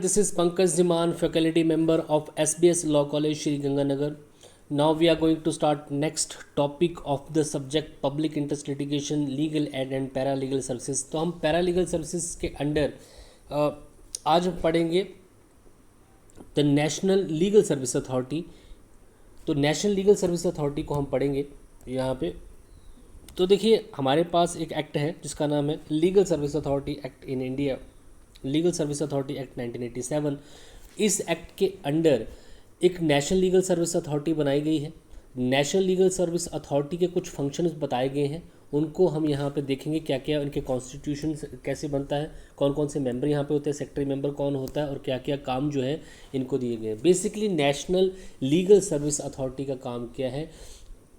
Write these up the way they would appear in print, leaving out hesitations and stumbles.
This is Pankaj Ziman, faculty member of SBS Law College, Shri Ganganagar. Now we are going to start next topic of the subject public interest litigation, legal aid and paralegal services. तो हम paralegal services के under आज हम पढ़ेंगे the national legal service authority. तो national legal service authority को हम पढ़ेंगे यहाँ पे. तो देखिए हमारे पास एक एक्ट है जिसका नाम है legal service authority act in India, legal service authority act 1987. इस एक्ट के अंडर एक नेशनल लीगल सर्विस अथॉरिटी बनाई गई है. नेशनल लीगल सर्विस अथॉरिटी के कुछ फंक्शंस बताए गए हैं, उनको हम यहाँ पे देखेंगे क्या क्या इनके कॉन्स्टिट्यूशन कैसे बनता है, कौन कौन से मेंबर यहाँ पे होते हैं, सेक्रेटरी मेंबर कौन होता है और क्या क्या काम जो है इनको दिए गए हैं. Basically national legal service authority का काम क्या है,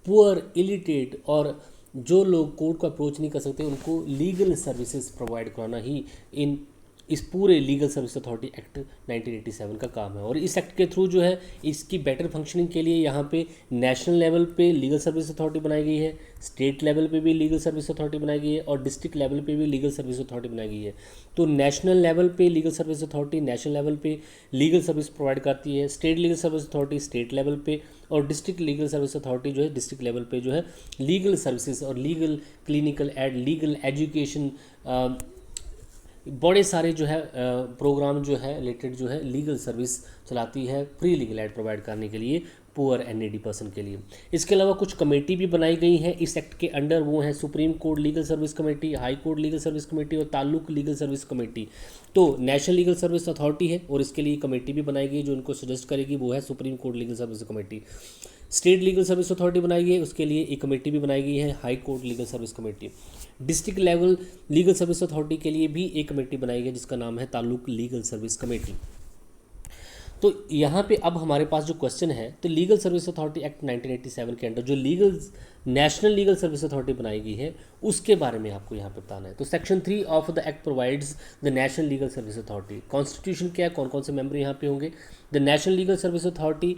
पुअर, इलिटेट और जो लोग कोर्ट को अप्रोच नहीं कर सकते उनको लीगल सर्विसेज प्रोवाइड कराना ही इस पूरे लीगल सर्विस अथॉरिटी एक्ट 1987 का काम है. और इस एक्ट के थ्रू जो है इसकी बेटर फंक्शनिंग के लिए यहाँ पे नेशनल लेवल पे लीगल सर्विस अथॉरिटी बनाई गई है, स्टेट लेवल पे भी लीगल सर्विस अथॉरिटी बनाई गई है और डिस्ट्रिक्ट लेवल पे भी लीगल सर्विस अथॉरिटी बनाई गई है. तो नेशनल लेवल पे legal service authority national level पे लीगल सर्विस प्रोवाइड करती है, state legal service authority state level पे और डिस्ट्रिक्ट लीगल सर्विस अथॉरिटी जो है डिस्ट्रिक्ट लेवल पे जो है लीगल सर्विसेज और legal clinical aid, legal education, बड़े सारे जो है प्रोग्राम जो है रिलेटेड जो है लीगल सर्विस चलाती है फ्री लीगल एड प्रोवाइड करने के लिए पुअर एंड नीडी पर्सन के लिए. इसके अलावा कुछ कमेटी भी बनाई गई हैं इस एक्ट के अंडर, वो हैं supreme court legal service committee, high court legal service committee और ताल्लुक लीगल सर्विस कमेटी. तो नेशनल लीगल सर्विस अथॉरिटी है और इसके लिए कमेटी भी बनाई गई जो उनको सजेस्ट करेगी, वो है supreme court legal service committee. State legal service authority बनाई गई है, उसके लिए एक कमेटी भी बनाई गई है high court legal service committee. District level legal service authority के लिए भी एक कमेटी बनाई गई जिसका नाम है ताल्लुक लीगल सर्विस कमेटी. तो यहाँ पे अब हमारे पास जो क्वेश्चन है, तो लीगल सर्विस अथॉरिटी एक्ट 1987 के अंडर जो नेशनल लीगल सर्विस अथॉरिटी बनाई गई है उसके बारे में आपको यहाँ पे बताना है. तो section 3 of the act provides the national legal service authority. Constitution क्या है, कौन कौन से मेंबर यहाँ पे होंगे. The national legal service authority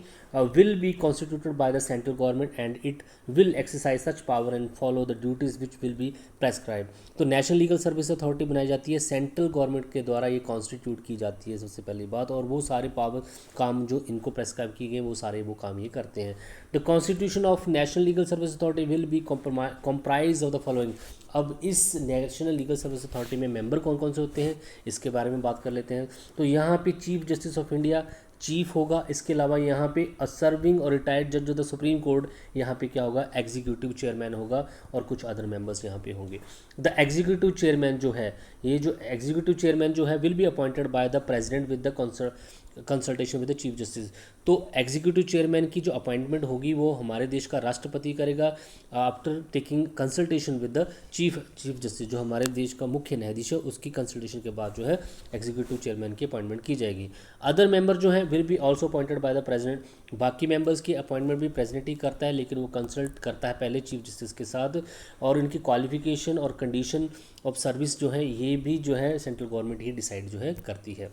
will be constituted by the central government and it will exercise such power and follow the duties which will be prescribed. तो national legal service authority बनाई जाती है, central government के द्वारा ये constitute की जाती है सबसे पहली बात, और वो सारे पावर काम जो इनको प्रेस्क्राइब किए गए वो सारे वो काम ये करते हैं. The constitution of national legal service authority will be comprise of the following. अब इस नेशनल लीगल सर्विस अथॉरिटी में मेंबर कौन कौन से होते हैं इसके बारे में बात कर लेते हैं. तो यहाँ पे chief justice of India chief होगा. इसके अलावा यहाँ पे सर्विंग और रिटायर्ड जज ऑफ द सुप्रीम कोर्ट, यहाँ पे क्या होगा, एग्जीक्यूटिव चेयरमैन होगा और कुछ अदर मेंबर्स यहाँ पे होंगे. द एग्जीक्यूटिव चेयरमैन जो है, ये जो एग्जीक्यूटिव चेयरमैन जो है will be appointed by the president with the consultation with the chief justice. तो एग्जीक्यूटिव चेयरमैन की जो अपॉइंटमेंट होगी वो हमारे देश का राष्ट्रपति करेगा after taking consultation with the chief justice. जो हमारे देश का मुख्य न्यायाधीश है उसकी कंसल्टेशन के बाद जो है एग्जीक्यूटिव चेयरमैन की अपॉइंटमेंट की जाएगी. अदर मेंबर जो है will be also appointed by the president. बाकी मेंबर्स की अपॉइंटमेंट भी प्रेसिडेंट ही करता है, लेकिन वो कंसल्ट करता है पहले चीफ जस्टिस के साथ, और इनकी क्वालिफिकेशन और कंडीशन ऑफ सर्विस जो है ये भी जो है सेंट्रल गवर्नमेंट ही डिसाइड जो है करती है.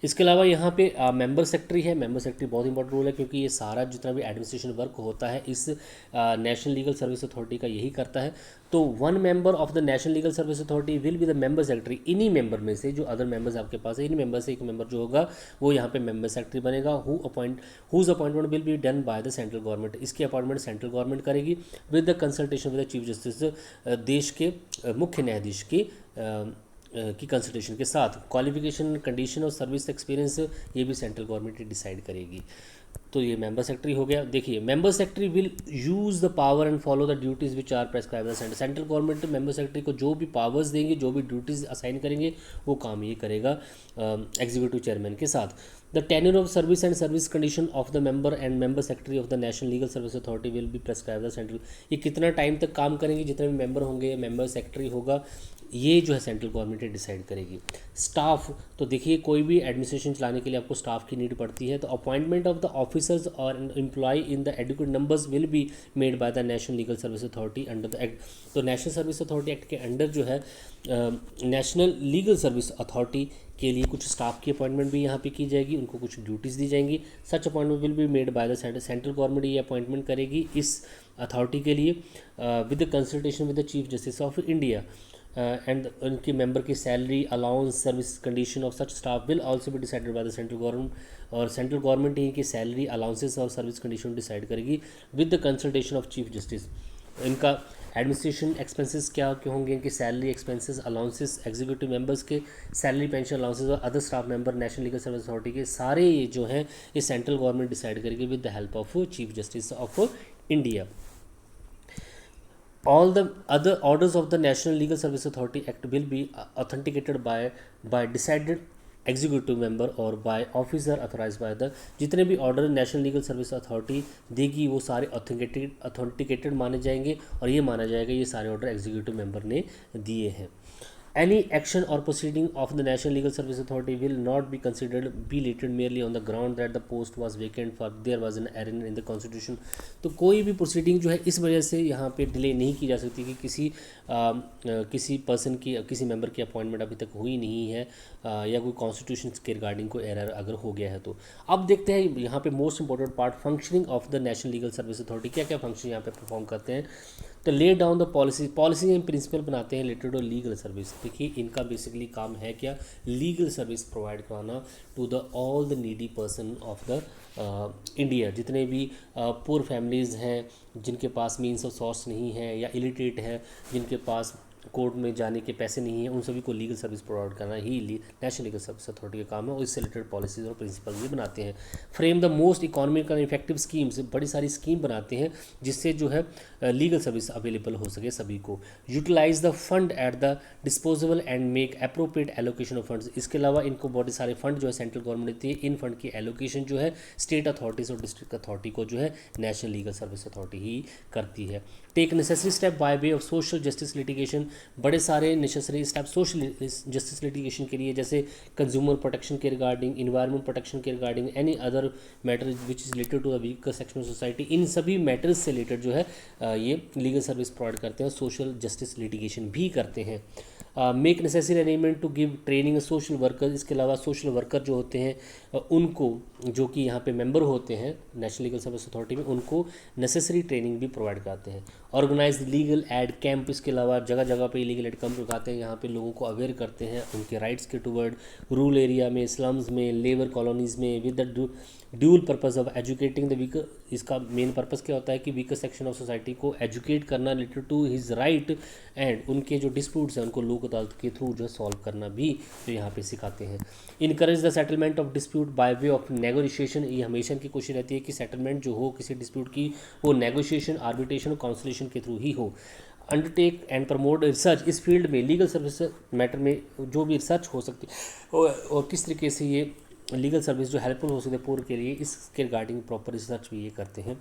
इसके अलावा यहाँ पे मेंबर सेक्रेटरी है. मेंबर सेक्रेटरी बहुत इंपॉर्टेंट रोल है क्योंकि ये सारा जितना भी एडमिनिस्ट्रेशन वर्क होता है इस नेशनल लीगल सर्विस अथॉरिटी का यही करता है. तो one member of the national legal service authority will be the member secretary. इन्हीं मेंबर में से जो अदर मेंबर्स आपके पास है, इन्हीं मेंबर से एक मेंबर जो होगा वो यहाँ पे मेंबर सेक्रेटरी बनेगा. Whose appointment will be done by the central government. इसकी अपॉइंटमेंट सेंट्रल गवर्नमेंट करेगी with the consultation with the chief justice. देश के मुख्य न्यायाधीश की कंसल्टेशन के साथ. क्वालिफिकेशन, कंडीशन और सर्विस एक्सपीरियंस ये भी सेंट्रल गवर्नमेंट ही डिसाइड करेगी. तो ये मेंबर सेक्रेटरी हो गया. देखिए member secretary will use the power and follow the duties which are prescribe the centre. Central government member secretary को जो भी पावर्स देंगे, जो भी ड्यूटीज़ असाइन करेंगे वो काम ये करेगा एग्जीक्यूटिव चेयरमैन के साथ. The tenure of service and service condition of the member and member secretary of the national legal service authority will be prescribe the central. ये कितना टाइम तक काम करेंगे, जितने भी मेंबर होंगे, मेंबर सेक्रेटरी होगा, ये जो है सेंट्रल गवर्नमेंट डिसाइड करेगी. स्टाफ, तो देखिए कोई भी एडमिनिस्ट्रेशन चलाने के लिए आपको स्टाफ की नीड पड़ती है. तो अपॉइंटमेंट ऑफ द ऑफिसर्स और employ in the adequate numbers will be made by the national legal service authority under the act. तो नेशनल सर्विस अथॉरिटी एक्ट के अंडर जो है नेशनल लीगल सर्विस अथॉरिटी के लिए कुछ स्टाफ की appointment भी यहाँ पे की जाएगी, उनको कुछ ड्यूटीज़ दी जाएंगी. Such appointment will be made by the central government. ये अपॉइंटमेंट करेगी इस अथॉरिटी के लिए with the consultation with the chief justice of India. And उनके मेंबर की salary allowance service condition of such staff will also be decided by the central government, और central government ही की salary allowances और service condition decide करेगी with the consultation of chief justice. इनका administration expenses क्या क्या होंगे, इनकी salary expenses allowances executive members के सैलरी पेंशन अलाउंसेस और other staff member national legal service authority के सारे ये जो हैं ये सेंट्रल गवर्नमेंट डिसाइड करेगी with the help of chief justice of India. All the other orders of the National Legal Service Authority Act will be authenticated by decided executive member और by officer authorize by the, जितने भी order national legal service authority देगी वो सारे authenticated माने जाएंगे और ये माना जाएगा ये सारे ऑर्डर एग्जीक्यूटिव मेंबर ने दिए हैं। Any action or proceeding of the National Legal Service Authority will not be considered be latent merely on the ground that the post was vacant for there was an error in the constitution। तो कोई भी proceeding जो है इस वजह से यहाँ पे डिले नहीं की जा सकती कि किसी पर्सन की किसी मेंबर की अपॉइंटमेंट अभी तक हुई नहीं है या कोई कॉन्स्टिट्यूशन के रिगार्डिंग कोई एरर अगर हो गया है तो। अब देखते हैं यहाँ पे most important part functioning of the national legal service authority, क्या क्या फंक्शन यहाँ पे परफॉर्म करते हैं। तो lay down the policy and principle बनाते हैं रिलेटेड टू लीगल सर्विस। देखिए इनका बेसिकली काम है क्या, लीगल सर्विस प्रोवाइड कराना to the all the needy person of the India, जितने भी पुअर फैमिलीज़ हैं जिनके पास मीन्स ऑफ सोर्स नहीं है या इलिटरेट है, जिनके पास कोर्ट में जाने के पैसे नहीं हैं, उन सभी को लीगल सर्विस प्रोवाइड करना ही नेशनल लीगल सर्विस अथॉरिटी का काम है और इससे रिलेटेड पॉलिसीज़ और प्रिंसिपल्स भी बनाते हैं। Frame the most economical and effective schemes, बड़ी सारी स्कीम बनाते हैं जिससे जो है लीगल सर्विस अवेलेबल हो सके सभी को। Utilize the fund at the disposable and make appropriate allocation of funds, इसके अलावा इनको बहुत सारे फंड जो है सेंट्रल गवर्नमेंट देती है, इन फंड की एलोकेशन जो है स्टेट अथॉरिटीज़ और डिस्ट्रिक्ट अथॉरिटी को जो है नेशनल लीगल सर्विस अथॉरिटी ही करती है। Take necessary step by way of social justice litigation, बड़े सारे necessary step social justice litigation के लिए, जैसे कंज्यूमर प्रोटेक्शन के रिगार्डिंग, इन्वायरमेंट प्रोटेक्शन के regarding, any other matter which is related to the weaker section of society, इन सभी matters से रिलेटेड जो है ये लीगल सर्विस प्रोवाइड करते हैं, सोशल जस्टिस लिटिगेशन भी करते हैं। Make necessary arrangement to give training social worker, इसके अलावा सोशल वर्कर जो होते हैं उनको, जो कि यहाँ पे मेंबर होते हैं नेशनल लीगल सर्विस अथॉरिटी में, उनको नेसेसरी ट्रेनिंग भी प्रोवाइड कराते हैं। ऑर्गेनाइज लीगल एड कैंप, इसके अलावा जगह जगह पे लीगल एड कैंप लगाते हैं, यहाँ पे लोगों को अवेयर करते हैं उनके राइट्स के टूवर्ड, रूरल एरिया में, स्लम्स में, लेबर कॉलोनीज़ में, with the dual purpose of educating the weaker, इसका मेन पर्पस क्या होता है कि वीकर सेक्शन ऑफ सोसाइटी को एजुकेट करना related to his right and उनके जो डिस्प्यूट्स हैं उनको लोक अदालत के थ्रू जो है सॉल्व करना भी जो यहाँ पे सिखाते हैं। Encourage the settlement of dispute bye way of negotiation, ये हमेशा की कोशिश रहती है कि सेटलमेंट जो हो किसी डिस्प्यूट की वो नेगोशिएशन, आर्बिट्रेशन और काउंसलेशन के थ्रू ही हो। अंडरटेक एंड प्रमोट रिसर्च, इस फील्ड में लीगल सर्विस मैटर में जो भी रिसर्च हो सकती है और किस तरीके से ये लीगल सर्विस जो हेल्पफुल हो सकते हैं पूर के लिए, इसके रिगार्डिंग प्रॉपर रिसर्च भी ये करते हैं।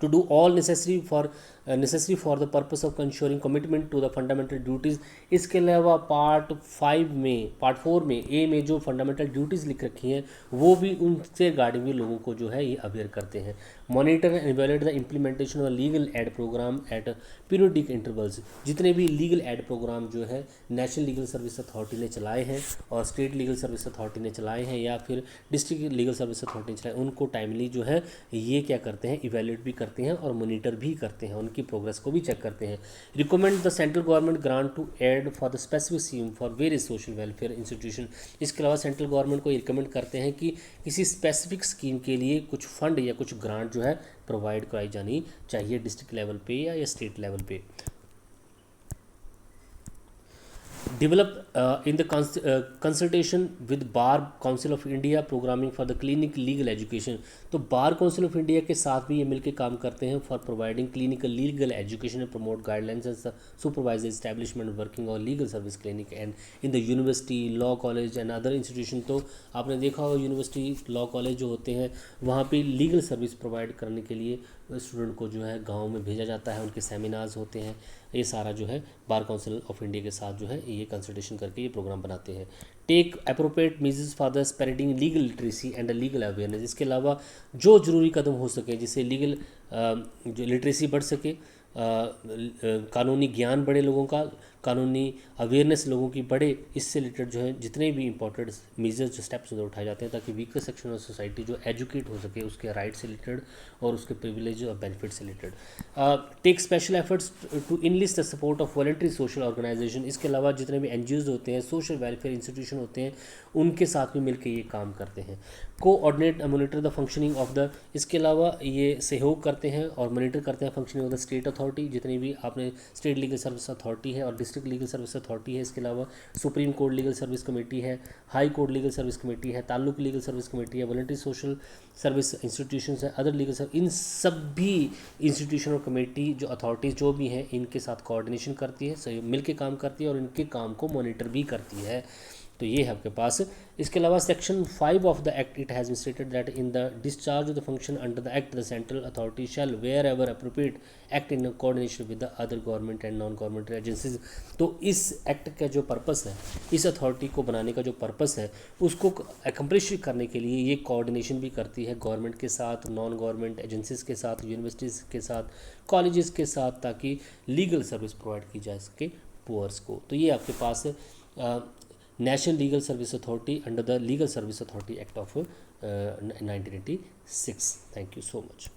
To do all necessary for the purpose of ensuring commitment to the fundamental duties, इसके अलावा पार्ट 4 में ए में जो फंडामेंटल ड्यूटीज़ लिख रखी हैं वो भी उनसे रिगार्डिंग भी लोगों को जो है ये अवेयर करते हैं। Monitor and evaluate the implementation of legal aid programme at periodic intervals, जितने भी लीगल एड प्रोग्राम जो है नेशनल लीगल सर्विस अथॉरिटी ने चलाए हैं और स्टेट लीगल सर्विस अथॉरिटी ने चलाए हैं या फिर डिस्ट्रिक्ट लीगल सर्विस अथॉरिटी ने चलाए, उनको टाइमली जो है ये क्या करते हैं, इवेल्यूएट भी करते हैं और मॉनिटर भी करते हैं, उनकी प्रोग्रेस को भी चेक करते हैं। Recommend the central government grant to aid for the specific scheme for various social welfare institution, इसके अलावा सेंट्रल गवर्नमेंट को रिकमेंड करते हैं कि किसी स्पेसिफिक स्कीम के लिए कुछ फंड या कुछ ग्रांट जो है प्रोवाइड कराई जानी चाहिए डिस्ट्रिक्ट लेवल पे या स्टेट लेवल पे। develop in the consultation with Bar Council of India programming for the clinic legal education, तो बार काउंसिल ऑफ इंडिया के साथ भी ये मिलकर काम करते हैं for providing clinical legal education and promote guidelines and supervise establishment working और legal service clinic and in the university law college and other institution. तो आपने देखा होगा यूनिवर्सिटी लॉ कॉलेज जो होते हैं वहाँ पे लीगल सर्विस प्रोवाइड करने के लिए स्टूडेंट को जो है गाँव में भेजा जाता है, उनके सेमिनार्स होते हैं, ये सारा जो है बार काउंसिल ऑफ इंडिया के साथ जो है ये कंसल्टेशन करके ये प्रोग्राम बनाते हैं। Take appropriate measures for the spreading legal literacy and legal awareness, इसके अलावा जो जरूरी कदम हो सके जिससे लीगल जो लिटरेसी बढ़ सके, कानूनी ज्ञान बढ़े लोगों का, कानूनी अवेयरनेस लोगों की बढ़े, इससे रिलेटेड जो है जितने भी इंपॉर्टेंट मेजर्स जो स्टेप्स उठाए जाते हैं ताकि वीकर सेक्शन ऑफ सोसाइटी जो एजुकेट हो सके उसके राइट से रिलेटेड और उसके प्रिविलेज और बेनिफिट से related. Take special efforts to enlist the support of voluntary social organisation. इसके अलावा जितने भी एनजीओज होते हैं, सोशल वेलफेयर इंस्टीट्यूशन होते हैं, उनके साथ भी मिलकर ये काम करते हैं। Coordinate monitor the functioning of the, इसके अलावा ये सहयोग करते हैं और मॉनिटर करते हैं functioning of the state authority, जितनी भी आपने स्टेट लीगल सर्विस अथॉरिटी है और डिस्ट्रिक्ट लीगल सर्विस अथॉरिटी है। इसके अलावा supreme court legal service committee है, high court legal service committee है, ताल्लुक लीगल सर्विस कमेटी है, वॉलंटरी सोशल सर्विस इंस्टीट्यूशंस है, अदर लीगल सर्विस, इन सभी इंस्टीट्यूशन और कमेटी जो अथॉरिटीज़ जो भी हैं इनके साथ कोऑर्डिनेशन करती है, सहयोग मिलकर काम करती है और इनके काम को मॉनिटर भी करती है। तो ये है आपके पास। इसके अलावा section 5 of the act it has been stated that in the discharge of the function under the act the central authority shall wherever appropriate act in coordination with the other government and non government agencies. तो इस act का जो purpose है, इस authority को बनाने का जो पर्पस है, उसको एकम्प्लिश करने के लिए ये कोऑर्डिनेशन भी करती है गवर्नमेंट के साथ, नॉन गवर्नमेंट एजेंसीज के साथ, यूनिवर्सिटीज़ के साथ, कॉलेजेस के साथ, ताकि लीगल सर्विस प्रोवाइड की जा सके पुअर्स को। तो ये आपके पास national legal service authority under the legal service authority act of 1986। Thank you so much.